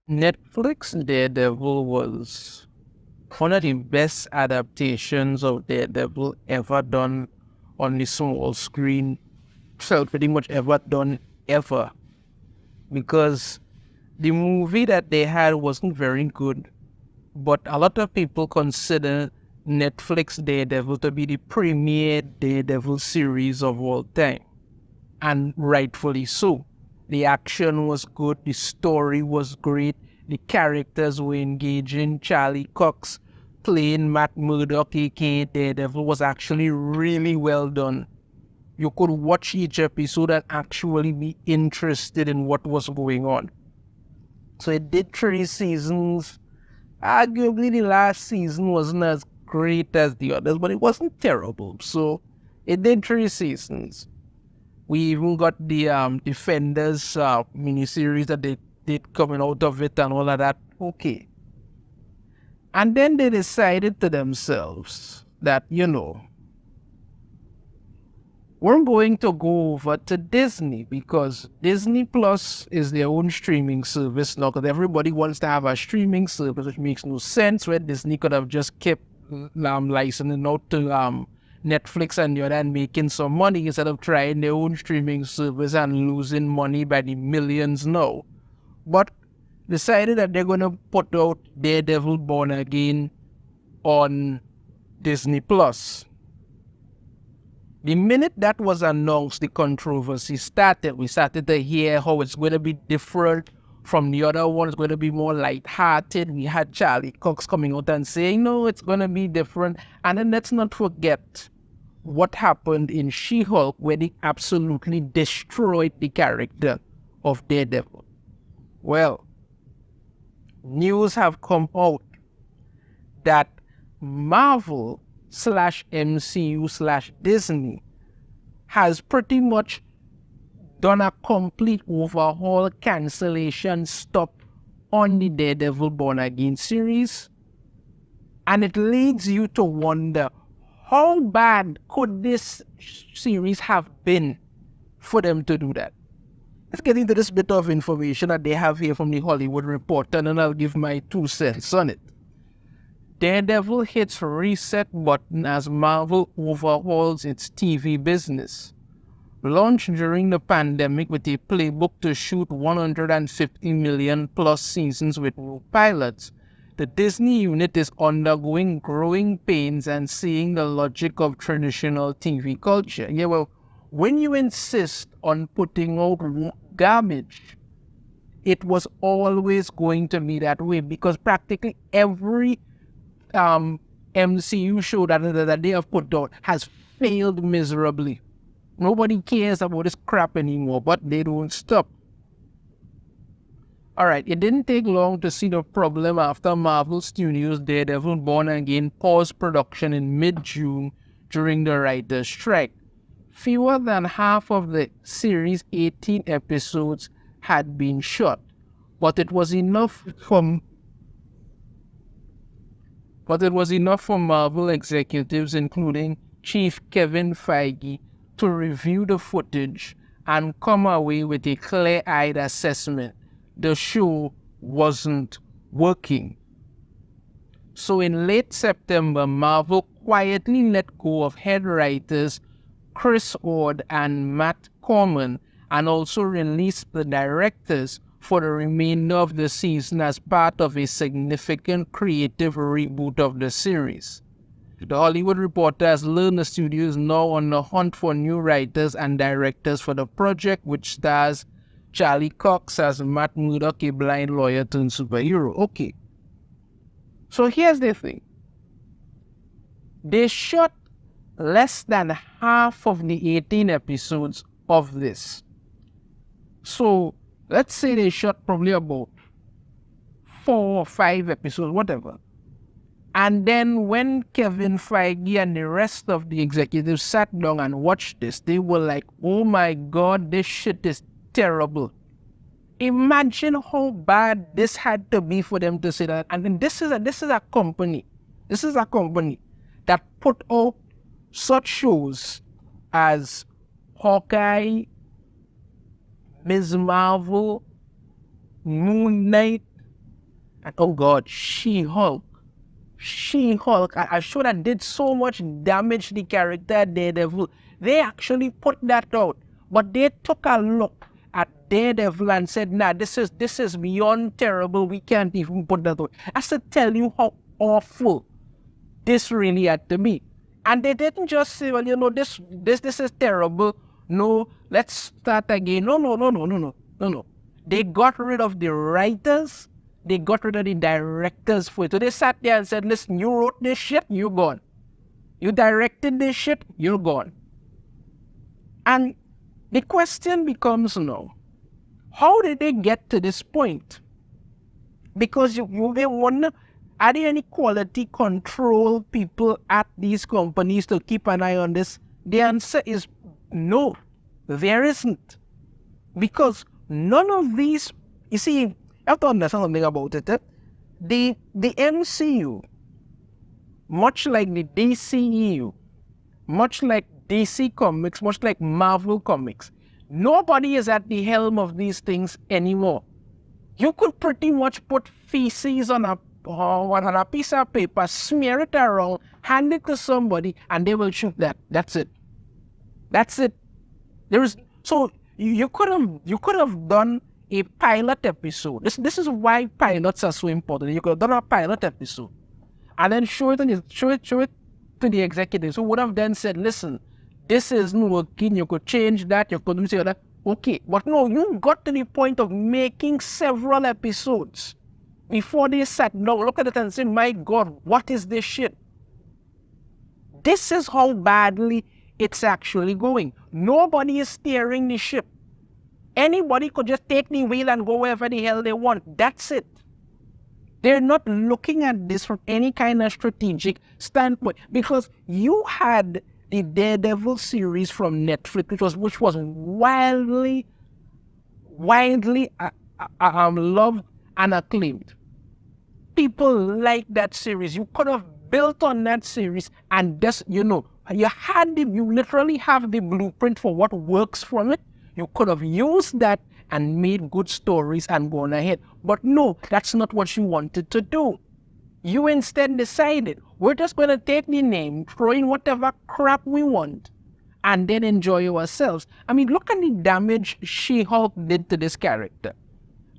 Netflix Daredevil was one of the best adaptations of Daredevil ever done on the small screen. So pretty much ever done ever. Because the movie that they had wasn't very good, but a lot of people consider Netflix Daredevil to be the premier Daredevil series of all time. And rightfully so. The action was good, the story was great, the characters were engaging. Charlie Cox playing Matt Murdock, aka Daredevil, was actually really well done. You could watch each episode and actually be interested in what was going on. So it did 3 seasons. Arguably, the last season wasn't as great as the others, but it wasn't terrible. So it did 3 seasons. We even got the Defenders miniseries that they did coming out of it and all of that. Okay. And then they decided to themselves that, we're going to go over to Disney because Disney Plus is their own streaming service now, because everybody wants to have a streaming service, which makes no sense, where Disney could have just kept licensing out to Netflix and the other and making some money instead of trying their own streaming service and losing money by the millions now. But decided that they're going to put out Daredevil Born Again on Disney Plus. The minute that was announced, the controversy started. We started to hear how it's going to be different from the other one. It's going to be more light-hearted. We had Charlie Cox coming out and saying, no, it's going to be different. And then let's not forget what happened in She-Hulk, where they absolutely destroyed the character of Daredevil. Well, news have come out that Marvel /MCU/Disney has pretty much done a complete overhaul, cancellation, stop on the Daredevil Born Again series. And it leads you to wonder, how bad could this series have been for them to do that? Let's get into this bit of information that they have here from the Hollywood Reporter, and then I'll give my 2 cents on it. Daredevil hits reset button as Marvel overhauls its TV business. Launched during the pandemic with a playbook to shoot 150 million plus seasons with new pilots, the Disney unit is undergoing growing pains and seeing the logic of traditional TV culture. Yeah, well, when you insist on putting out garbage, it was always going to be that way, because practically every MCU show that they have put out has failed miserably. Nobody cares about this crap anymore, but they don't stop. Alright, it didn't take long to see the problem after Marvel Studios' Daredevil Born Again paused production in mid-June during the writer's strike. Fewer than half of the series' 18 episodes had been shot, but it was enough for Marvel executives, including Chief Kevin Feige, to review the footage and come away with a clear-eyed assessment. The show wasn't working. So in late September, Marvel quietly let go of head writers Chris Ord and Matt Corman, and also released the directors for the remainder of the season as part of a significant creative reboot of the series. The Hollywood Reporter has learned the studio is now on the hunt for new writers and directors for the project, which stars Charlie Cox as Matt Murdock, a blind lawyer turned superhero. Okay. So here's the thing. They shot less than half of the 18 episodes of this. So let's say they shot probably about 4 or 5 episodes, whatever. And then when Kevin Feige and the rest of the executives sat down and watched this, they were like, oh my God, this shit is terrible. Imagine how bad this had to be for them to say that. And then this is a company that put out such shows as Hawkeye, Ms. Marvel, Moon Knight, And oh God, She-Hulk. She-Hulk, I sure that did so much damage to the character Daredevil. They actually put that out. But they took a look at Daredevil and said, nah, this is beyond terrible. We can't even put that out. I said, tell you how awful this really had to be. And they didn't just say, well, this is terrible. No, let's start again. No. They got rid of the writers. They got rid of the directors for it. So they sat there and said, listen, you wrote this shit, you're gone. You directed this shit, you're gone. And the question becomes now, how did they get to this point? Because you may wonder, are there any quality control people at these companies to keep an eye on this? The answer is no, there isn't. Because none of these, you see, you have to understand something about it. The MCU, much like the DCEU, much like DC Comics, much like Marvel Comics, nobody is at the helm of these things anymore. You could pretty much put feces on a piece of paper, smear it around, hand it to somebody, and they will shoot that. That's it. So you could have done a pilot episode. This is why pilots are so important. You could have done a pilot episode and then show it to the executives who would have then said, listen, this isn't working, you could change that, you could say that. Okay, but no, you got to the point of making several episodes before they sat down, look at it and say, my God, what is this shit? This is how badly it's actually going. Nobody is steering the ship. Anybody could just take the wheel and go wherever the hell they want. That's it. They're not looking at this from any kind of strategic standpoint, because you had the Daredevil series from Netflix, which was wildly loved and acclaimed. People like that series. You could have built on that series and just, you literally have the blueprint for what works from it. You could have used that and made good stories and gone ahead. But no, that's not what you wanted to do. You instead decided, we're just going to take the name, throw in whatever crap we want, and then enjoy ourselves. I mean, look at the damage She-Hulk did to this character.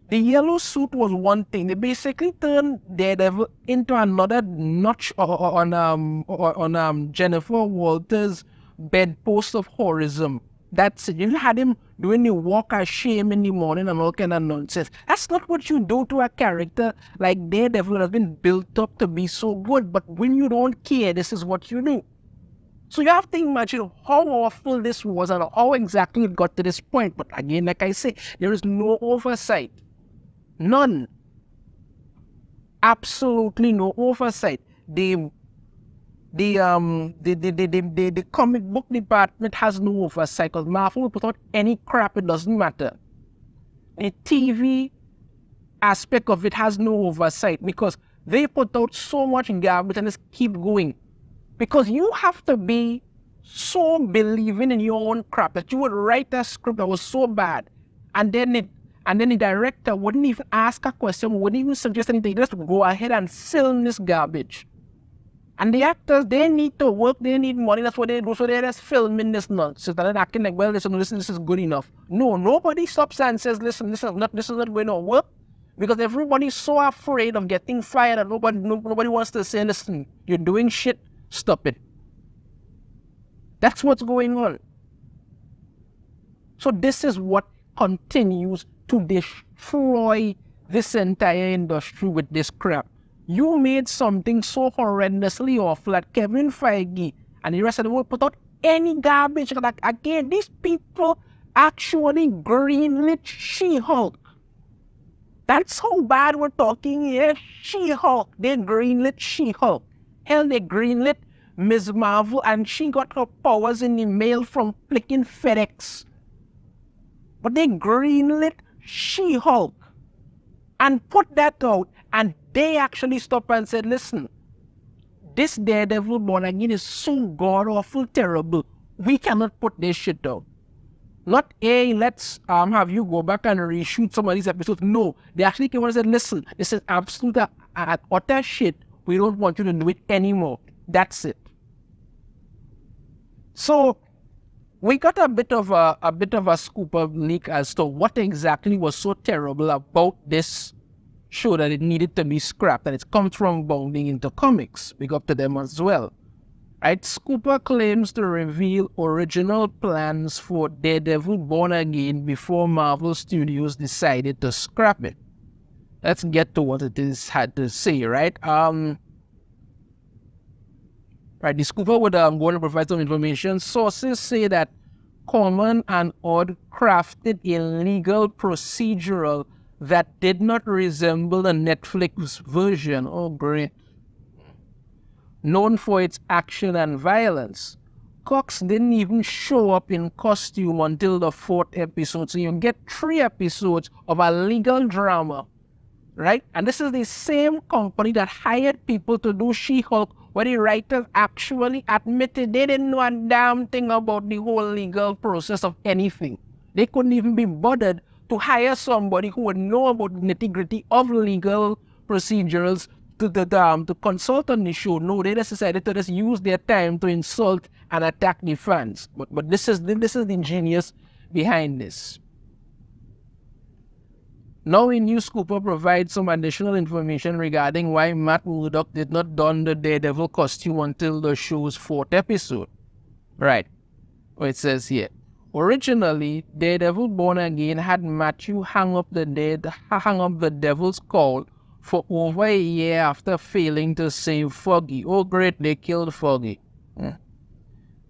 The yellow suit was one thing. They basically turned Daredevil into another notch on Jennifer Walters' bedpost of horrorism. That's it. You had him doing the walk of shame in the morning and all kind of nonsense. That's not what you do to a character like Daredevil that has been built up to be so good. But when you don't care, this is what you do. So you have to imagine how awful this was and how exactly it got to this point. But again, like I say, there is no oversight. None. Absolutely no oversight. The comic book department has no oversight, because Marvel will put out any crap, it doesn't matter. The TV aspect of it has no oversight, because they put out so much garbage and just keep going. Because you have to be so believing in your own crap that you would write a script that was so bad, and then the director wouldn't even ask a question, wouldn't even suggest anything, just go ahead and film this garbage. And the actors, they need to work, they need money, that's what they do. So they're just filming this nonsense. And then acting like, well, listen, this is good enough. No, nobody stops and says, listen, this is not going to work. Because everybody's so afraid of getting fired and nobody wants to say, listen, you're doing shit, stop it. That's what's going on. So this is what continues to destroy this entire industry with this crap. You made something so horrendously awful that Kevin Feige and the rest of the world put out any garbage. Like, again, these people actually greenlit She-Hulk. That's how bad we're talking here. She-Hulk. They greenlit She-Hulk. Hell, they greenlit Ms. Marvel, and she got her powers in the mail from flicking FedEx. But they greenlit She-Hulk and put that out, and they actually stopped and said, listen, this Daredevil Born Again is so god-awful terrible. We cannot put this shit out. Not, hey, let's have you go back and reshoot some of these episodes. No, they actually came and said, listen, this is absolute utter shit. We don't want you to do it anymore. That's it. So we got a bit of a scoop of leak as to what exactly was so terrible about this show that it needed to be scrapped, and it comes from Bounding into Comics. Big up to them as well. Right, Scooper claims to reveal original plans for Daredevil Born Again before Marvel Studios decided to scrap it. Let's get to what it is had to say, right? Right, the Scooper would go to provide some information. Sources say that Common and Odd crafted a legal procedural that did not resemble the Netflix version. Oh, great. Known for its action and violence. Cox didn't even show up in costume until the 4th episode, so you get 3 episodes of a legal drama, right? And this is the same company that hired people to do She-Hulk, where the writers actually admitted they didn't know a damn thing about the whole legal process of anything. They couldn't even be bothered to hire somebody who would know about the nitty-gritty of legal procedures to consult on the show. No, they just decided to just use their time to insult and attack the fans. But this is the genius behind this. Now, a new Scooper provides some additional information regarding why Matt Murdock did not don the Daredevil costume until the show's 4th episode. Right. It says here, originally, Daredevil Born Again had Matthew hang up the Devil's Call for over a year after failing to save Foggy. Oh great, they killed Foggy.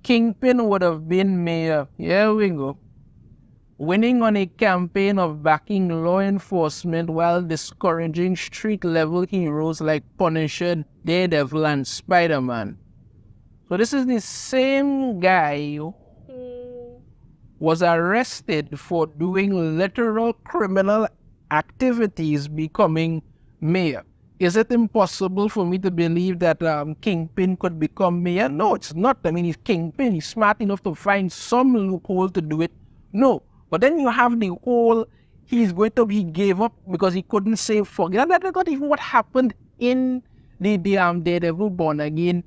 Kingpin would have been mayor. Here we go. Winning on a campaign of backing law enforcement while discouraging street-level heroes like Punisher, Daredevil, and Spider-Man. So this is the same guy who was arrested for doing literal criminal activities becoming mayor. Is it impossible for me to believe that Kingpin could become mayor? No, it's not. I mean, he's Kingpin. He's smart enough to find some loophole to do it. No. But then you have the whole, he gave up because he couldn't save Foggy. And that's not even what happened in the Daredevil Born Again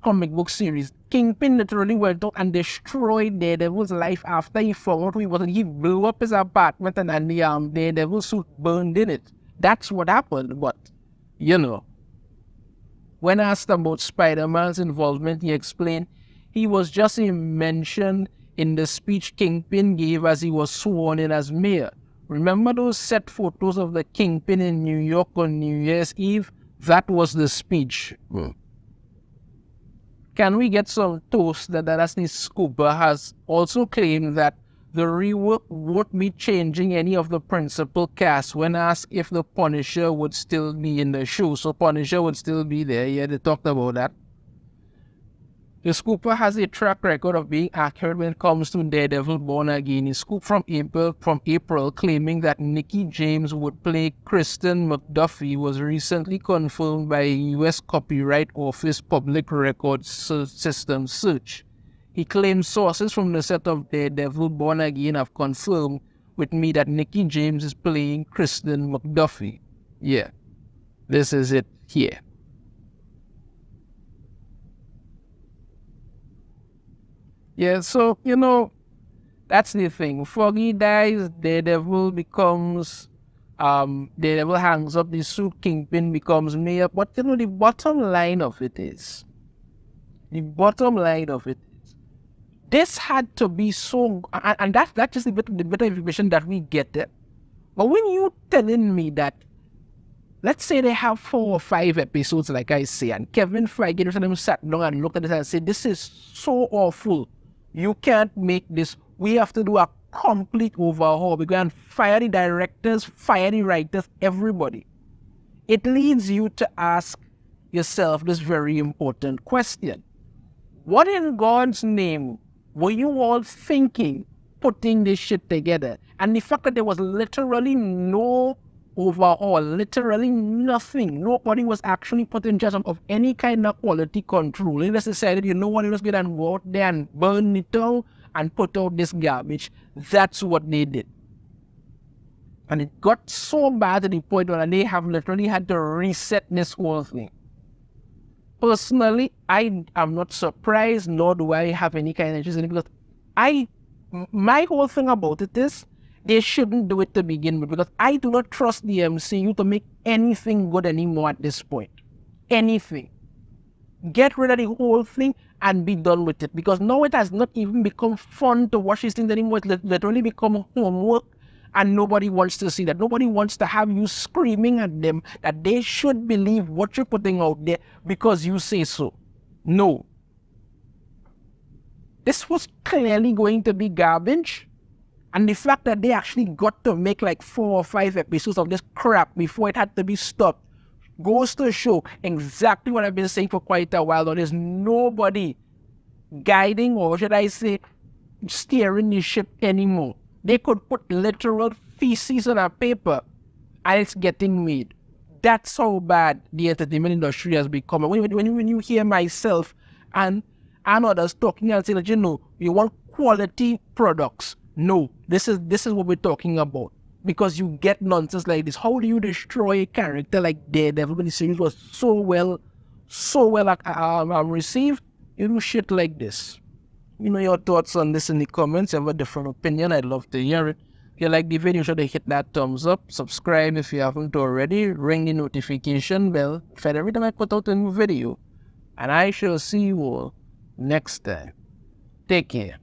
comic book series. Kingpin literally went out and destroyed Daredevil's life after he found out who he was. He blew up his apartment and the Daredevil suit burned in it. That's what happened, but, when asked about Spider-Man's involvement, he explained he was just mentioned in the speech Kingpin gave as he was sworn in as mayor. Remember those set photos of the Kingpin in New York on New Year's Eve? That was the speech. Can we get some toast that Ashley Scooper has also claimed that the rework won't be changing any of the principal cast when asked if the Punisher would still be in the show. So Punisher would still be there. Yeah, they talked about that. The Scooper has a track record of being accurate when it comes to Daredevil Born Again. He scooped from April claiming that Nikki James would play Kristen McDuffie was recently confirmed by a U.S. Copyright Office Public Records System search. He claims sources from the set of Daredevil Born Again have confirmed with me that Nikki James is playing Kristen McDuffie. Yeah, this is it here. Yeah, so, that's the thing. Foggy dies, Daredevil hangs up the suit, Kingpin becomes mayor. But, the bottom line of it is, this had to be so, and that's just the bit of information that we get there. But when you telling me that, let's say they have 4 or 5 episodes, like I say, and Kevin Feige sat down and looked at this and said, this is so awful. You can't make this. We have to do a complete overhaul. We're going to fire the directors, fire the writers, everybody. It leads you to ask yourself this very important question. What in God's name were you all thinking putting this shit together? And the fact that there was literally no overhaul, literally nothing. Nobody was actually put in charge of any kind of quality control. They just decided, you know what, it was good and go out there and burn it down and put out this garbage. That's what they did. And it got so bad to the point where they have literally had to reset this whole thing. Personally, I am not surprised, nor do I have any kind of interest in it, because my whole thing about it is they shouldn't do it to begin with, because I do not trust the MCU to make anything good anymore at this point. Anything. Get rid of the whole thing and be done with it, because now it has not even become fun to watch these things anymore. It's literally become homework, and nobody wants to see that. Nobody wants to have you screaming at them that they should believe what you're putting out there because you say so. No. This was clearly going to be garbage. And the fact that they actually got to make like 4 or 5 episodes of this crap before it had to be stopped goes to show exactly what I've been saying for quite a while. There's nobody guiding, or should I say, steering the ship anymore. They could put literal feces on a paper and it's getting made. That's how bad the entertainment industry has become. When you hear myself and others talking and saying that, you want quality products. No, this is what we're talking about. Because you get nonsense like this. How do you destroy a character like Daredevil when the series was so well received? You do shit like this. Your thoughts on this in the comments. You have a different opinion, I'd love to hear it. If you like the video, should hit that thumbs up. Subscribe if you haven't already. Ring the notification bell for every time I put out a new video. And I shall see you all next time. Take care.